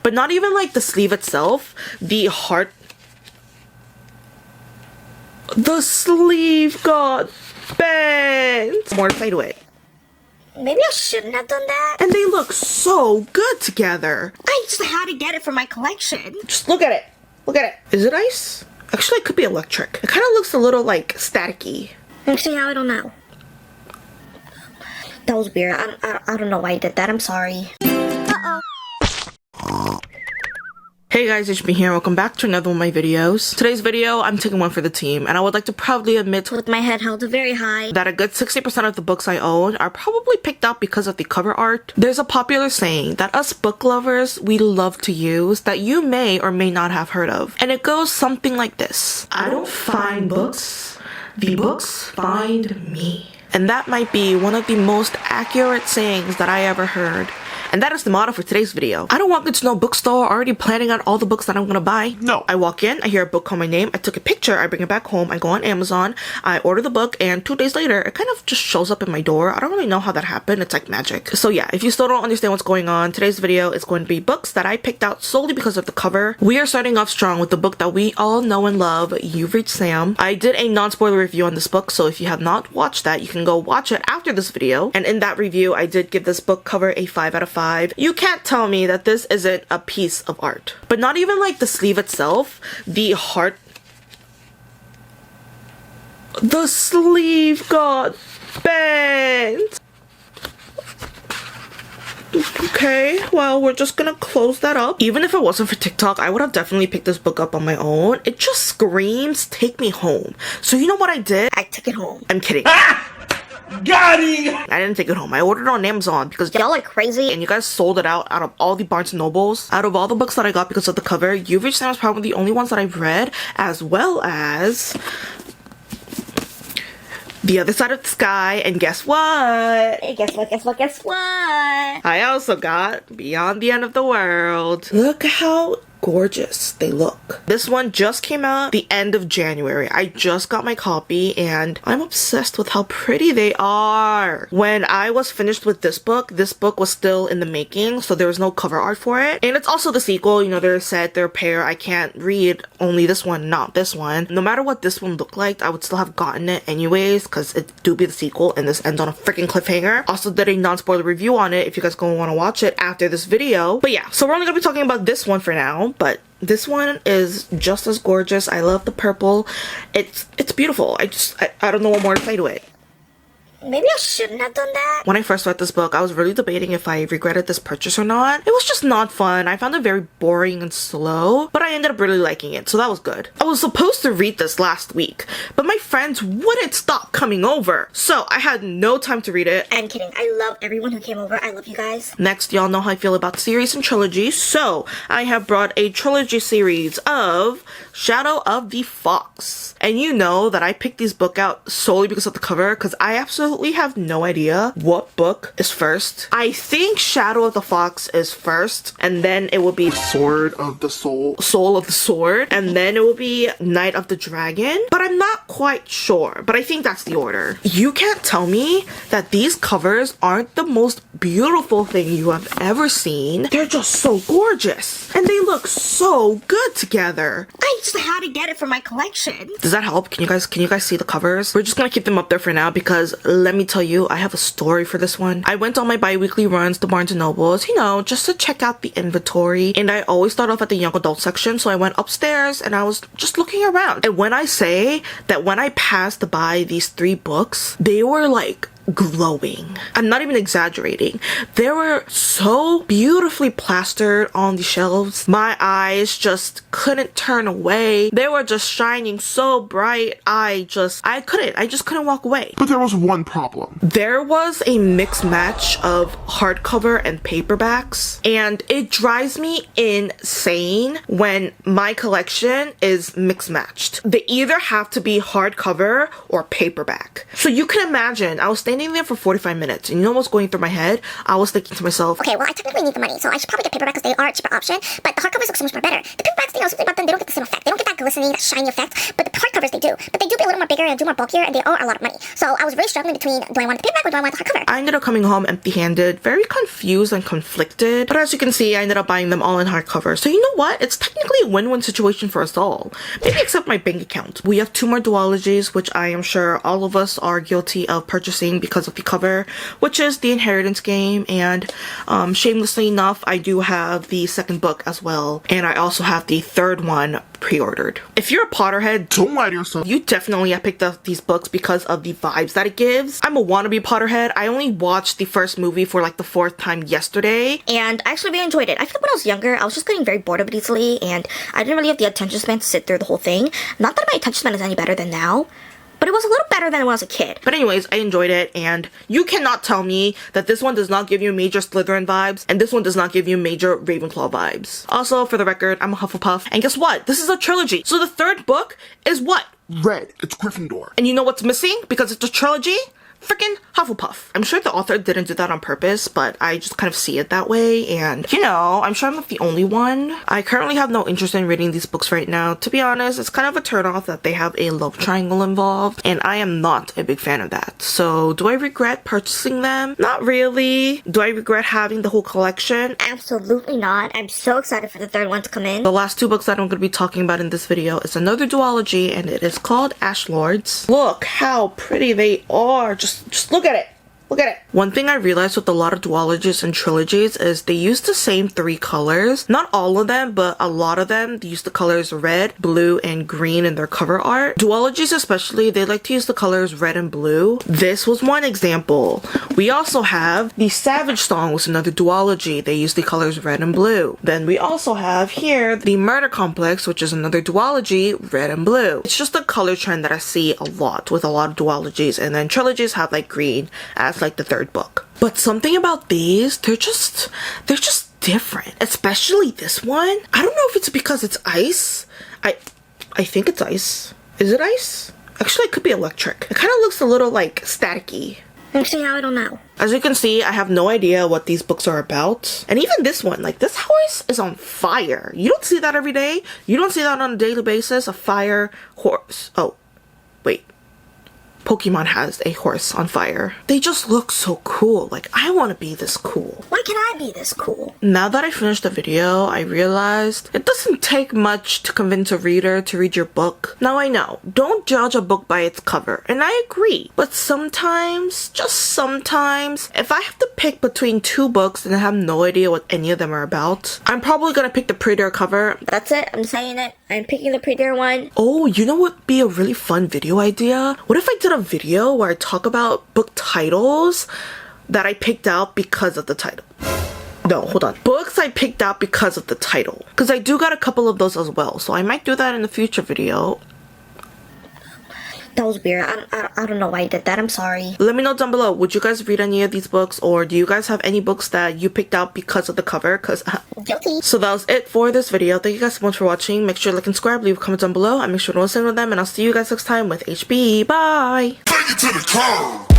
But not even like the sleeve itself, the heart. The sleeve got bent. More to it. Maybe I shouldn't have done that. And they look so good together. I just had to get it for my collection. Just look at it. Look at it. Is it ice? Actually, it could be electric. It kind of looks a little like staticky. Actually, I don't know. That was weird. I don't know why I did that. I'm sorry. Hey guys, it's me here. Welcome back to another one of my videos. Today's video, I'm taking one for the team, and I would like to proudly admit With my head held very high that a good 60% of the books I own are probably picked out because of the cover art. There's a popular saying that us book lovers, we love to use that you may or may not have heard of. And it goes something like this. I don't find books, the books find me. And that might be one of the most accurate sayings that I ever heard. And that is the motto for today's video. I don't walk into no bookstore already planning out all the books that I'm gonna buy. No. I walk in, I hear a book call my name, I took a picture, I bring it back home, I go on Amazon, I order the book, and 2 days later, it kind of just shows up in my door. I don't really know how that happened. It's like magic. So yeah, if you still don't understand what's going on, today's video is going to be books that I picked out solely because of the cover. We are starting off strong with the book that we all know and love, You've Reached Sam. I did a non-spoiler review on this book, so if you have not watched that, you can go watch it after this video. And in that review, I did give this book cover a 5 out of 5. You can't tell me that this isn't a piece of art. But not even like the sleeve itself, the heart. The sleeve got bent. Okay, well, we're just gonna close that up. Even if it wasn't for TikTok, I would have definitely picked this book up on my own. It just screams, take me home. So you know what I did? I took it home. I'm kidding. Got him! I didn't take it home. I ordered it on Amazon because Y'all are crazy. and you guys sold it out of all the Barnes & Nobles. Out of all the books that I got because of the cover, You've Reached Sam is probably the only ones that I've read, as well as The Other Side of the Sky, and guess what? Hey, guess what? I also got Beyond the End of the World. Look how gorgeous they look. This one just came out the end of January. I just got my copy and I'm obsessed with how pretty they are. When I was finished with this book was still in the making, so there was no cover art for it. And it's also the sequel, you know, they're a set, they're a pair. I can't read only this one, not this one. No matter what this one looked like, I would still have gotten it anyways because it do be the sequel and this ends on a freaking cliffhanger. Also did a non-spoiler review on it if you guys gonna want to watch it after this video. But yeah, so we're only gonna be talking about this one for now. But this one is just as gorgeous. I love the purple. It's beautiful. I don't know what more to say to it. Maybe I shouldn't have done that. When I first read this book, I was really debating if I regretted this purchase or not. It was just not fun. I found it very boring and slow, but I ended up really liking it, so that was good. I was supposed to read this last week, but my friends wouldn't stop coming over, so I had no time to read it. I'm kidding. I love everyone who came over. I love you guys. Next, y'all know how I feel about series and trilogies, so I have brought a trilogy series of Shadow of the Fox. And you know that I picked these books out solely because of the cover, because I absolutely have no idea what book is first. I think Shadow of the Fox is first, and then it will be Sword of the Soul. Soul of the Sword, and then it will be Night of the Dragon, but I'm not quite sure, but I think that's the order. You can't tell me that these covers aren't the most beautiful thing you have ever seen. They're just so gorgeous, and they look so good together. I just had to get it for my collection. Does that help? Can you guys see the covers? We're just gonna keep them up there for now because let me tell you, I have a story for this one. I went on my bi-weekly runs to Barnes & Nobles, you know, just to check out the inventory, and I always start off at the young adult section, so I went upstairs and I was just looking around. And when I say that when I passed by these 3 books, they were like glowing. I'm not even exaggerating. They were so beautifully plastered on the shelves. My eyes just couldn't turn away. They were just shining so bright. I just couldn't walk away. But there was one problem. There was a mixed match of hardcover and paperbacks, and it drives me insane when my collection is mixed matched. They either have to be hardcover or paperback. So you can imagine, I was thinking standing there for 45 minutes, and you know what's going through my head? I was thinking to myself, Okay, well, I technically need the money, so I should probably get paperback because they are a cheaper option, but the hardcovers look so much more better. The paperbacks, something about them, they don't get the same effect. They don't get that glistening, that shiny effect, but the hardcovers, they do. But they do be a little more bigger and do more bulkier, and they are a lot of money. So I was really struggling between, do I want the paperback or do I want the hardcover? I ended up coming home empty-handed, very confused and conflicted, but as you can see, I ended up buying them all in hardcover. So you know what? It's technically a win-win situation for us all. Maybe except my bank account. We have 2 more duologies, which I am sure all of us are guilty of purchasing because of the cover, which is The Inheritance Game, and shamelessly enough, I do have the second book as well, and I also have the third one pre-ordered. If you're a Potterhead, Don't lie to yourself. you definitely have picked up these books because of the vibes that it gives. I'm a wannabe Potterhead. I only watched the first movie for like the 4th time yesterday, And I actually really enjoyed it. I feel like when I was younger, I was just getting very bored of it easily, and I didn't really have the attention span to sit through the whole thing. Not that my attention span is any better than now, but it was a little better than when I was a kid. But anyways, I enjoyed it, and you cannot tell me that this one does not give you major Slytherin vibes, and this one does not give you major Ravenclaw vibes. Also, for the record, I'm a Hufflepuff, and guess what? This is a trilogy, so the 3rd book is what? Red. It's Gryffindor. And you know what's missing? Because it's a trilogy? Freaking Hufflepuff. I'm sure the author didn't do that on purpose, but I just kind of see it that way, and you know, I'm sure I'm not the only one. I currently have no interest in reading these books right now. To be honest, it's kind of a turnoff that they have a love triangle involved, and I am not a big fan of that. So, do I regret purchasing them? Not really. Do I regret having the whole collection? Absolutely not. I'm so excited for the 3rd one to come in. The last 2 books that I'm going to be talking about in this video is another duology, and it is called Ash Lords. Look how pretty they are. Just look at it. Look at it. One thing I realized with a lot of duologies and trilogies is they use the same 3 colors. Not all of them, but a lot of them. They use the colors red, blue, and green in their cover art. Duologies especially, they like to use the colors red and blue. This was one example. We also have the Savage Song, was another duology. They use the colors red and blue. Then we also have here the Murder Complex, which is another duology, red and blue. It's just a color trend that I see a lot with a lot of duologies, and then trilogies have like green as like the 3rd book. But something about these, they're just different. Especially this one. I don't know if it's because it's ice. I think it's ice. Is it ice? Actually, it could be electric. It kind of looks a little like staticky. Actually, I don't know. As you can see, I have no idea what these books are about. And even this one, like this horse is on fire. You don't see that every day. You don't see that on a daily basis, a fire horse. Oh, wait. Pokemon has a horse on fire. They just look so cool. Like, I want to be this cool. Why can I be this cool? Now that I finished the video, I realized it doesn't take much to convince a reader to read your book. Now I know, don't judge a book by its cover, and I agree. But sometimes, just sometimes, if I have to pick between 2 books and I have no idea what any of them are about, I'm probably gonna pick the prettier cover. That's it. I'm saying it. I'm picking the prettier one. Oh, you know what would be a really fun video idea? What if I did a video where I talk about book titles that I picked out because of the title? No, hold on. Books I picked out because of the title. Because I do got a couple of those as well, so I might do that in a future video. That was weird. I don't know why I did that. I'm sorry. Let me know down below, would you guys read any of these books, or do you guys have any books that you picked out because of the cover? Because Guilty. So that was it for this video. Thank you guys so much for watching. Make sure to like and subscribe, leave a comment down below, and make sure to listen to them, and I'll see you guys next time with HB. Bye! Take it to the curb.